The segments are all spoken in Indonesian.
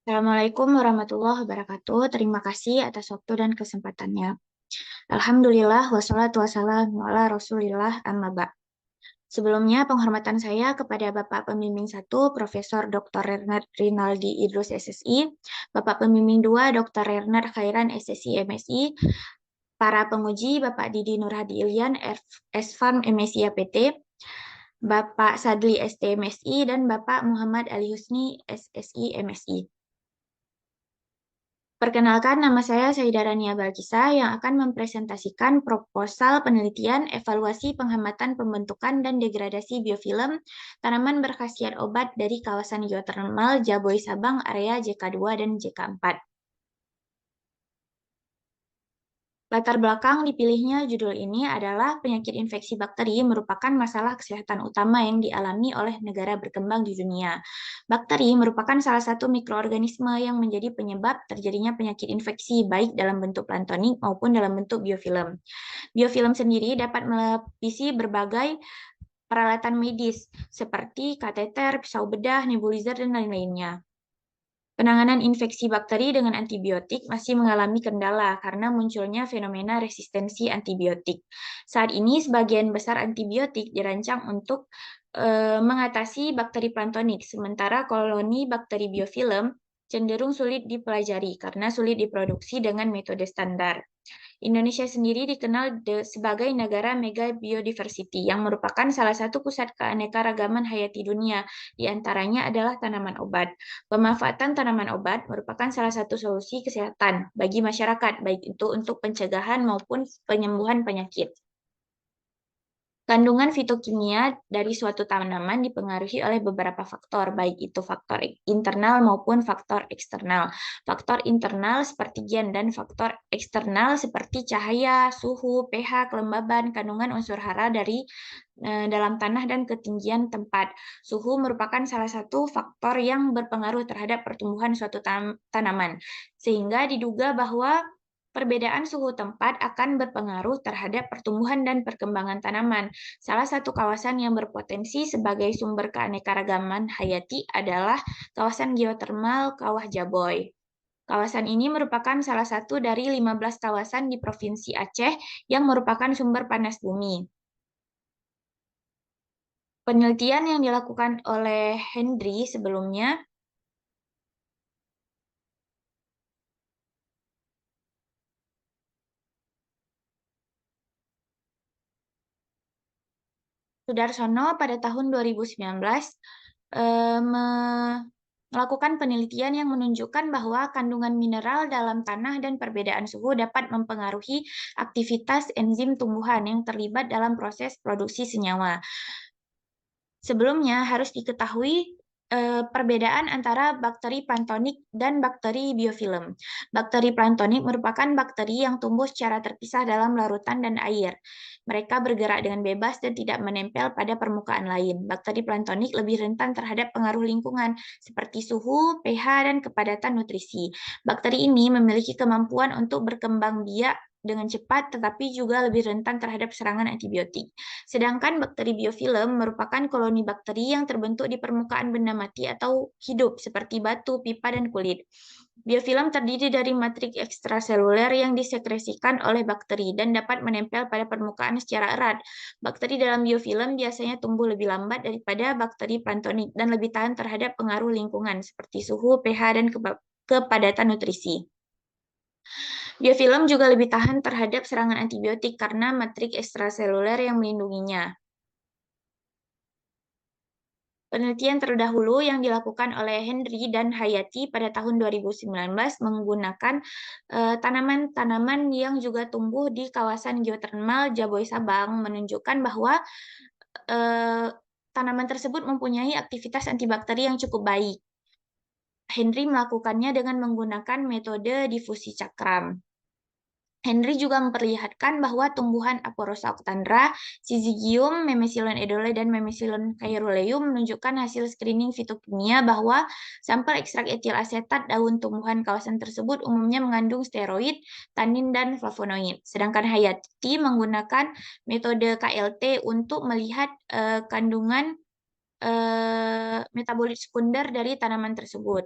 Assalamualaikum warahmatullahi wabarakatuh. Terima kasih atas waktu dan kesempatannya. Alhamdulillah, wassalatu wassalamu ala Rasulillah amma ba'. Sebelumnya, penghormatan saya kepada Bapak Pembimbing 1, Profesor Dr. Rinaldi Idrus SSI, Bapak Pembimbing 2, Dr. Renard Khairan SSI MSI, para penguji Bapak Didi Nurhadi Ilyan, SFAM MSI APT, Bapak Sadli ST MSI, dan Bapak Muhammad Ali Husni SSI MSI. Perkenalkan, nama saya Saidah Rania Balkisa yang akan mempresentasikan proposal penelitian evaluasi penghematan pembentukan dan degradasi biofilm tanaman berkhasiat obat dari kawasan geotermal Jaboy Sabang area JK2 dan JK4. Latar belakang dipilihnya judul ini adalah penyakit infeksi bakteri merupakan masalah kesehatan utama yang dialami oleh negara berkembang di dunia. Bakteri merupakan salah satu mikroorganisme yang menjadi penyebab terjadinya penyakit infeksi baik dalam bentuk plantonik maupun dalam bentuk biofilm. Biofilm sendiri dapat melapisi berbagai peralatan medis seperti kateter, pisau bedah, nebulizer, dan lain-lainnya. Penanganan infeksi bakteri dengan antibiotik masih mengalami kendala karena munculnya fenomena resistensi antibiotik. Saat ini, sebagian besar antibiotik dirancang untuk mengatasi bakteri plantonik, sementara koloni bakteri biofilm cenderung sulit dipelajari karena sulit diproduksi dengan metode standar. Indonesia sendiri dikenal sebagai negara mega biodiversity yang merupakan salah satu pusat keanekaragaman hayati dunia. Di antaranya adalah tanaman obat. Pemanfaatan tanaman obat merupakan salah satu solusi kesehatan bagi masyarakat, baik itu untuk pencegahan maupun penyembuhan penyakit. Kandungan fitokimia dari suatu tanaman dipengaruhi oleh beberapa faktor, baik itu faktor internal maupun faktor eksternal. Faktor internal seperti gen dan faktor eksternal seperti cahaya, suhu, pH, kelembaban, kandungan unsur hara dari dalam tanah dan ketinggian tempat. Suhu merupakan salah satu faktor yang berpengaruh terhadap pertumbuhan suatu tanaman, sehingga diduga bahwa perbedaan suhu tempat akan berpengaruh terhadap pertumbuhan dan perkembangan tanaman. Salah satu kawasan yang berpotensi sebagai sumber keanekaragaman hayati adalah kawasan geotermal Kawah Jaboy. Kawasan ini merupakan salah satu dari 15 kawasan di Provinsi Aceh yang merupakan sumber panas bumi. Penelitian yang dilakukan oleh Hendry sebelumnya Sudarsono pada tahun 2019 melakukan penelitian yang menunjukkan bahwa kandungan mineral dalam tanah dan perbedaan suhu dapat mempengaruhi aktivitas enzim tumbuhan yang terlibat dalam proses produksi senyawa. Sebelumnya harus diketahui perbedaan antara bakteri plantonik dan bakteri biofilm. Bakteri plantonik merupakan bakteri yang tumbuh secara terpisah dalam larutan dan air. Mereka bergerak dengan bebas dan tidak menempel pada permukaan lain. Bakteri plantonik lebih rentan terhadap pengaruh lingkungan seperti suhu, pH, dan kepadatan nutrisi. Bakteri ini memiliki kemampuan untuk berkembang biak dengan cepat, tetapi juga lebih rentan terhadap serangan antibiotik. Sedangkan bakteri biofilm merupakan koloni bakteri yang terbentuk di permukaan benda mati atau hidup, seperti batu, pipa, dan kulit. Biofilm terdiri dari matriks ekstraseluler yang disekresikan oleh bakteri dan dapat menempel pada permukaan secara erat. Bakteri dalam biofilm biasanya tumbuh lebih lambat daripada bakteri plantonik dan lebih tahan terhadap pengaruh lingkungan seperti suhu, pH, dan kepadatan nutrisi. Biofilm juga lebih tahan terhadap serangan antibiotik karena matriks ekstraseluler yang melindunginya. Penelitian terdahulu yang dilakukan oleh Henry dan Hayati pada tahun 2019 menggunakan tanaman-tanaman yang juga tumbuh di kawasan geotermal Jaboy Sabang menunjukkan bahwa eh, tanaman tersebut mempunyai aktivitas antibakteri yang cukup baik. Henry melakukannya dengan menggunakan metode difusi cakram. Henry juga memperlihatkan bahwa tumbuhan Aporosa octandra, Syzygium, Memesilon edole, dan Memesilon caeruleum menunjukkan hasil screening fitokimia bahwa sampel ekstrak etil asetat daun tumbuhan kawasan tersebut umumnya mengandung steroid, tanin, dan flavonoid. Sedangkan Hayati menggunakan metode KLT untuk melihat kandungan metabolit sekunder dari tanaman tersebut.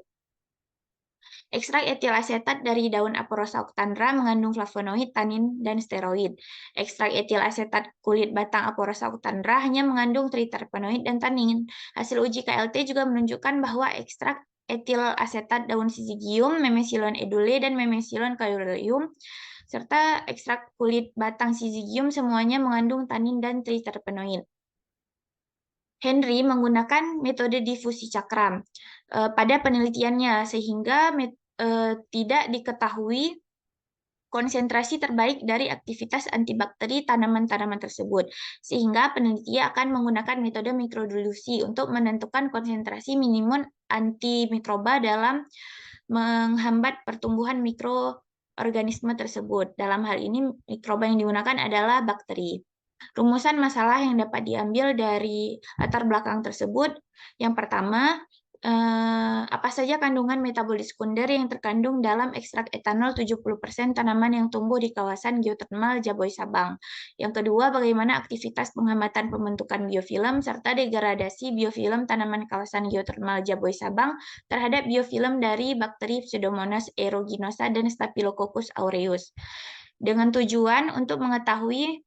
Ekstrak etil asetat dari daun Aporosa octandra mengandung flavonoid, tanin, dan steroid. Ekstrak etil asetat kulit batang Aporosa octandra hanya mengandung triterpenoid dan tanin. Hasil uji KLT juga menunjukkan bahwa ekstrak etil asetat daun Syzygium, Memesilon edule, dan Memesilon caeruleum serta ekstrak kulit batang Syzygium semuanya mengandung tanin dan triterpenoid. Henry menggunakan metode difusi cakram pada penelitiannya sehingga tidak diketahui konsentrasi terbaik dari aktivitas antibakteri tanaman-tanaman tersebut, sehingga peneliti akan menggunakan metode mikrodilusi untuk menentukan konsentrasi minimum antimikroba dalam menghambat pertumbuhan mikroorganisme tersebut. Dalam hal ini, mikroba yang digunakan adalah bakteri. Rumusan masalah yang dapat diambil dari latar belakang tersebut, yang pertama, apa saja kandungan metabolit sekunder yang terkandung dalam ekstrak etanol 70% tanaman yang tumbuh di kawasan geotermal Jaboy Sabang. Yang kedua, bagaimana aktivitas penghambatan pembentukan biofilm serta degradasi biofilm tanaman kawasan geotermal Jaboy Sabang terhadap biofilm dari bakteri Pseudomonas aeruginosa dan Staphylococcus aureus. Dengan tujuan untuk mengetahui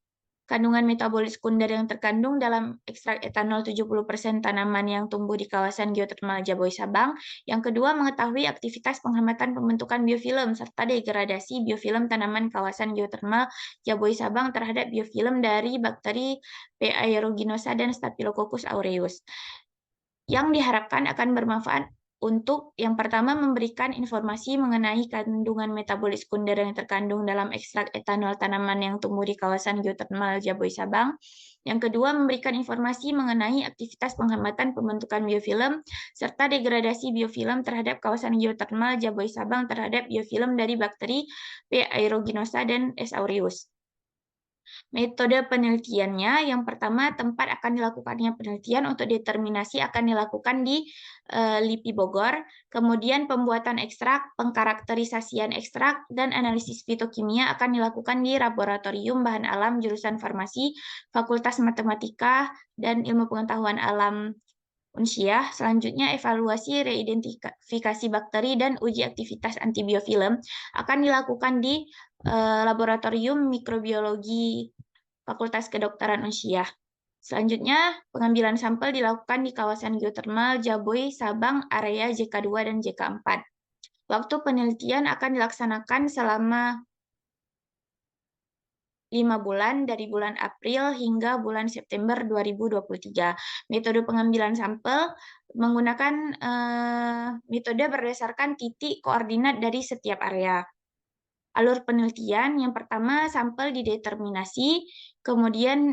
kandungan metabolit sekunder yang terkandung dalam ekstrak etanol 70% tanaman yang tumbuh di kawasan geotermal Jaboy Sabang. Yang kedua, mengetahui aktivitas penghambatan pembentukan biofilm serta degradasi biofilm tanaman kawasan geotermal Jaboy Sabang terhadap biofilm dari bakteri P. aeruginosa dan Staphylococcus aureus. Yang diharapkan akan bermanfaat untuk yang pertama memberikan informasi mengenai kandungan metabolit sekunder yang terkandung dalam ekstrak etanol tanaman yang tumbuh di kawasan geotermal Jaboy Sabang. Yang kedua, memberikan informasi mengenai aktivitas penghambatan pembentukan biofilm serta degradasi biofilm terhadap kawasan geotermal Jaboy Sabang terhadap biofilm dari bakteri P. aeruginosa dan S. aureus. Metode penelitiannya, yang pertama tempat akan dilakukannya penelitian untuk determinasi akan dilakukan di LIPI Bogor, kemudian pembuatan ekstrak, pengkarakterisasian ekstrak, dan analisis fitokimia akan dilakukan di Laboratorium Bahan Alam jurusan Farmasi, Fakultas Matematika dan Ilmu Pengetahuan Alam Unsyah. Selanjutnya, evaluasi reidentifikasi bakteri dan uji aktivitas antibiofilm akan dilakukan di Laboratorium Mikrobiologi Fakultas Kedokteran Unsyah. Selanjutnya, pengambilan sampel dilakukan di kawasan geotermal Jaboy, Sabang, area JK2 dan JK4. Waktu penelitian akan dilaksanakan selama 5 bulan dari bulan April hingga bulan September 2023. Metode pengambilan sampel menggunakan metode berdasarkan titik koordinat dari setiap area. Alur penelitian, yang pertama sampel dideterminasi, kemudian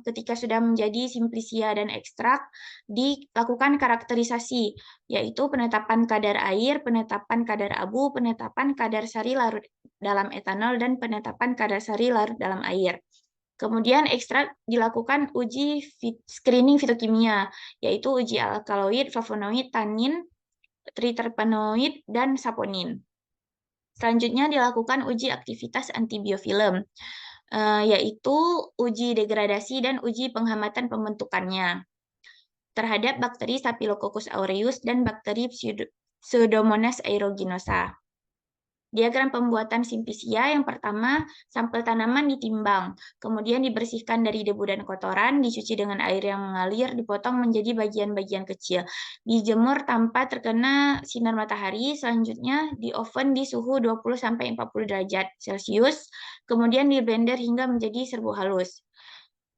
ketika sudah menjadi simplisia dan ekstrak, dilakukan karakterisasi, yaitu penetapan kadar air, penetapan kadar abu, penetapan kadar sari larut dalam etanol, dan penetapan kadar sari larut dalam air. Kemudian ekstrak dilakukan uji screening fitokimia, yaitu uji alkaloid, flavonoid, tanin, triterpenoid, dan saponin. Selanjutnya dilakukan uji aktivitas antibiofilm, yaitu uji degradasi dan uji penghambatan pembentukannya terhadap bakteri Staphylococcus aureus dan bakteri Pseudomonas aeruginosa. Diagram pembuatan simplisia, yang pertama, sampel tanaman ditimbang, kemudian dibersihkan dari debu dan kotoran, dicuci dengan air yang mengalir, dipotong menjadi bagian-bagian kecil, dijemur tanpa terkena sinar matahari, selanjutnya di oven di suhu 20-40 derajat Celcius, kemudian di blender hingga menjadi serbu halus.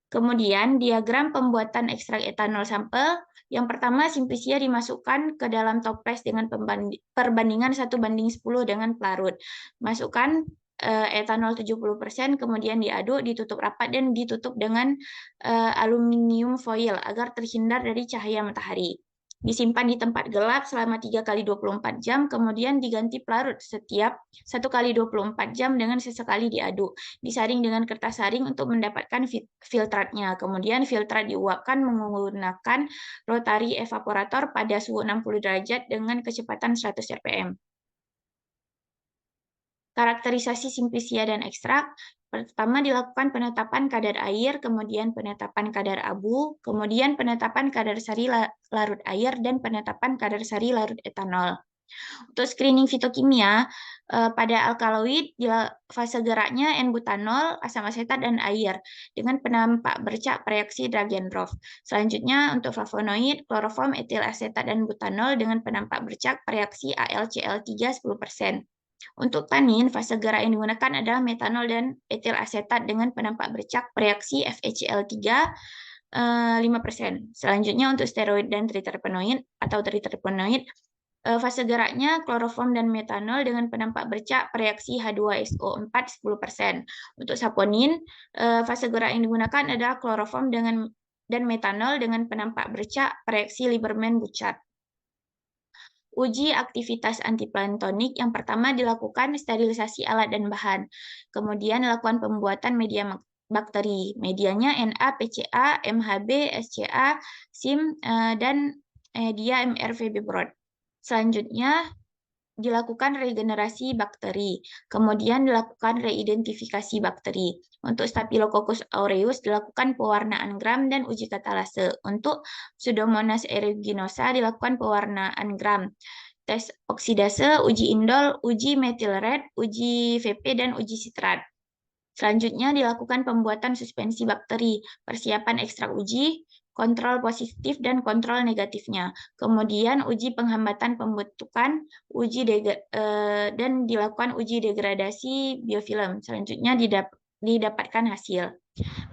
Kemudian, diagram pembuatan ekstrak etanol sampel. Yang pertama, simplisia dimasukkan ke dalam toples dengan perbandingan 1:10 dengan pelarut. Masukkan etanol 70%, kemudian diaduk, ditutup rapat, dan ditutup dengan aluminium foil agar terhindar dari cahaya matahari. Disimpan di tempat gelap selama 3x24 jam, kemudian diganti pelarut setiap 1x24 jam dengan sesekali diaduk. Disaring dengan kertas saring untuk mendapatkan filtratnya. Kemudian filtrat diuapkan menggunakan rotary evaporator pada suhu 60 derajat dengan kecepatan 100 rpm. Karakterisasi simplisia dan ekstrak. Pertama dilakukan penetapan kadar air, kemudian penetapan kadar abu, kemudian penetapan kadar sari larut air, dan penetapan kadar sari larut etanol. Untuk screening fitokimia, pada alkaloid, fase geraknya N-butanol, asam asetat, dan air dengan penampak bercak reaksi Dragendorff. Selanjutnya, untuk flavonoid, kloroform, etil asetat, dan butanol dengan penampak bercak reaksi AlCl3 10%. Untuk tanin, fase gerak yang digunakan adalah metanol dan etil asetat dengan penampak bercak reaksi FeCl3 5%. Selanjutnya untuk steroid dan triterpenoid atau triterpenoid, fase geraknya kloroform dan metanol dengan penampak bercak reaksi H2SO4 10%. Untuk saponin, fase gerak yang digunakan adalah kloroform dan metanol dengan penampak bercak reaksi Lieberman-Buchat. Uji aktivitas antiplanktonik yang pertama dilakukan sterilisasi alat dan bahan. Kemudian dilakukan pembuatan media bakteri. Medianya NaPCA, MHB, SCA, SIM, dan media MRVB Broad. Selanjutnya dilakukan regenerasi bakteri, kemudian dilakukan reidentifikasi bakteri. Untuk Staphylococcus aureus dilakukan pewarnaan gram dan uji katalase. Untuk Pseudomonas aeruginosa dilakukan pewarnaan gram. Tes oksidase, uji indol, uji methyl red, uji VP, dan uji sitrat. Selanjutnya dilakukan pembuatan suspensi bakteri, persiapan ekstrak uji, kontrol positif dan kontrol negatifnya. Kemudian uji penghambatan pembentukan, dan dilakukan uji degradasi biofilm. Selanjutnya didapatkan hasil.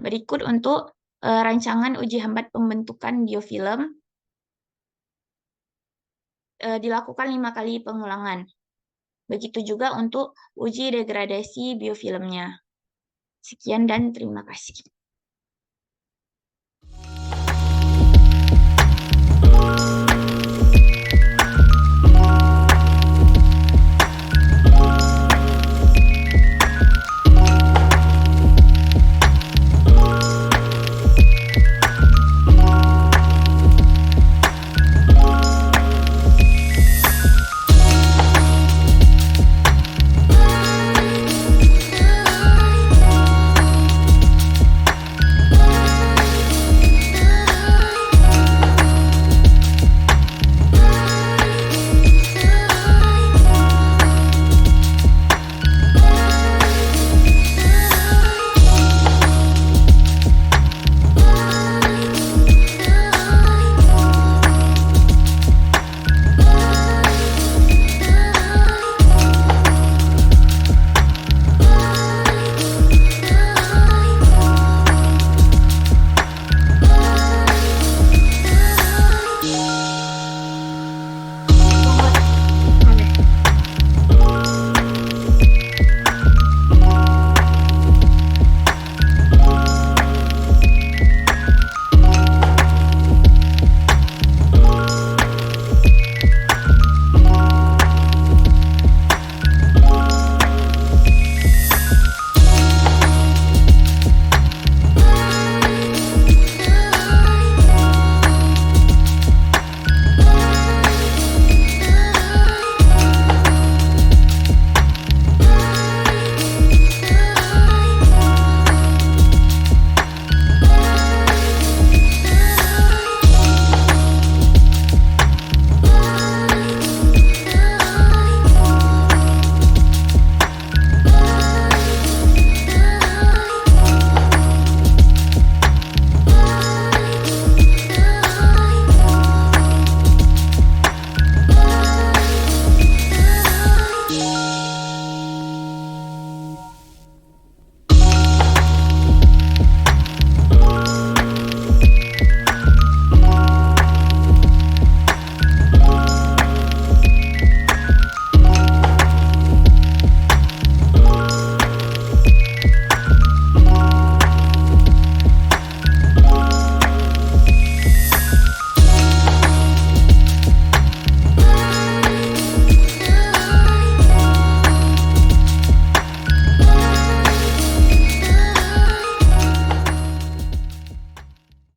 Berikut untuk rancangan uji hambat pembentukan biofilm dilakukan 5 kali pengulangan. Begitu juga untuk uji degradasi biofilmnya. Sekian dan terima kasih.